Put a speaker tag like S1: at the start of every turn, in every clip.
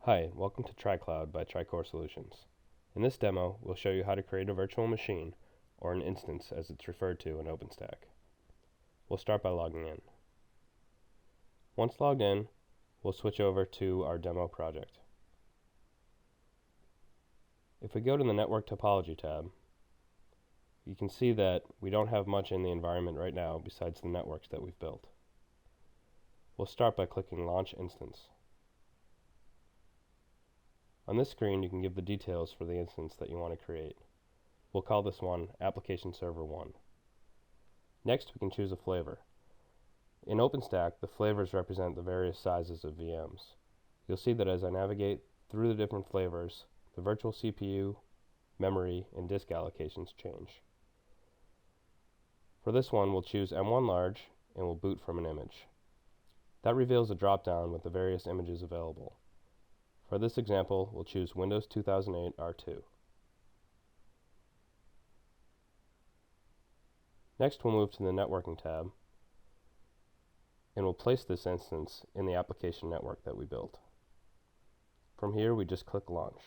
S1: Hi, welcome to TriCloud by TriCore Solutions. In this demo, we'll show you how to create a virtual machine, or an instance as it's referred to in OpenStack. We'll start by logging in. Once logged in, we'll switch over to our demo project. If we go to the Network Topology tab, you can see that we don't have much in the environment right now besides the networks that we've built. We'll start by clicking Launch Instance. On this screen, you can give the details for the instance that you want to create. We'll call this one Application Server 1. Next, we can choose a flavor. In OpenStack, the flavors represent the various sizes of VMs. You'll see that as I navigate through the different flavors, the virtual CPU, memory, and disk allocations change. For this one, we'll choose M1 Large and we'll boot from an image. That reveals a drop-down with the various images available. For this example, we'll choose Windows 2008 R2. Next, we'll move to the Networking tab, and we'll place this instance in the application network that we built. From here, we just click Launch.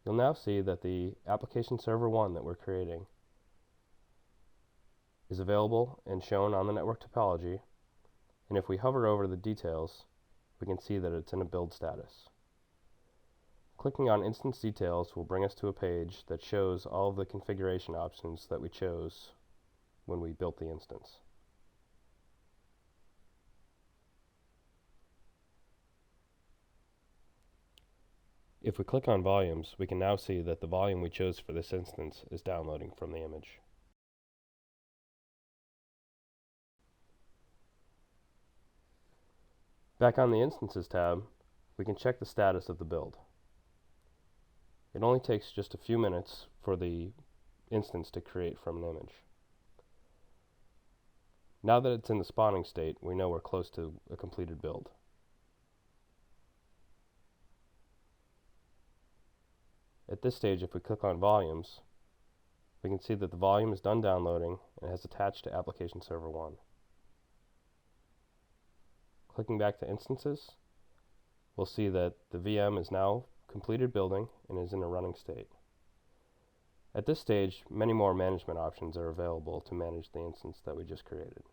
S1: You'll now see that the Application Server 1 that we're creating is available and shown on the network topology, and if we hover over the details, we can see that it's in a build status. Clicking on Instance Details will bring us to a page that shows all of the configuration options that we chose when we built the instance. If we click on Volumes, we can now see that the volume we chose for this instance is downloading from the image. Back on the Instances tab, we can check the status of the build. It only takes just a few minutes for the instance to create from an image. Now that it's in the spawning state, we know we're close to a completed build. At this stage, if we click on Volumes, we can see that the volume is done downloading and has attached to Application Server 1. Clicking back to Instances, we'll see that the VM is now completed building and is in a running state. At this stage, many more management options are available to manage the instance that we just created.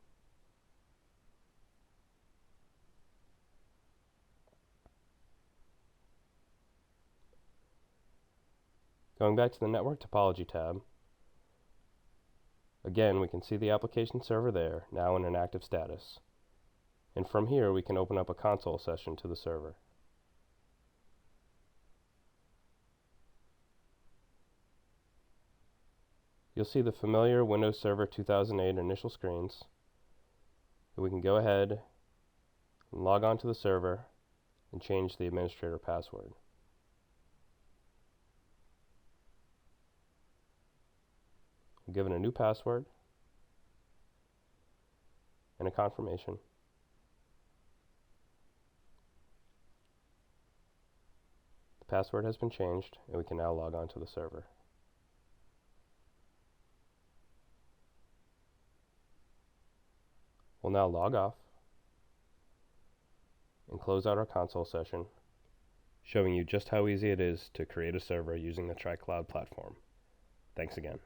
S1: Going back to the Network Topology tab, again we can see the application server there, now in an active status. And from here we can open up a console session to the server. You'll see the familiar Windows Server 2008 initial screens. We can go ahead and log on to the server and change the administrator password. We'll give it a new password and a confirmation. The password has been changed and we can now log on to the server. We'll now log off and close out our console session, showing you just how easy it is to create a server using the TriCloud platform. Thanks again.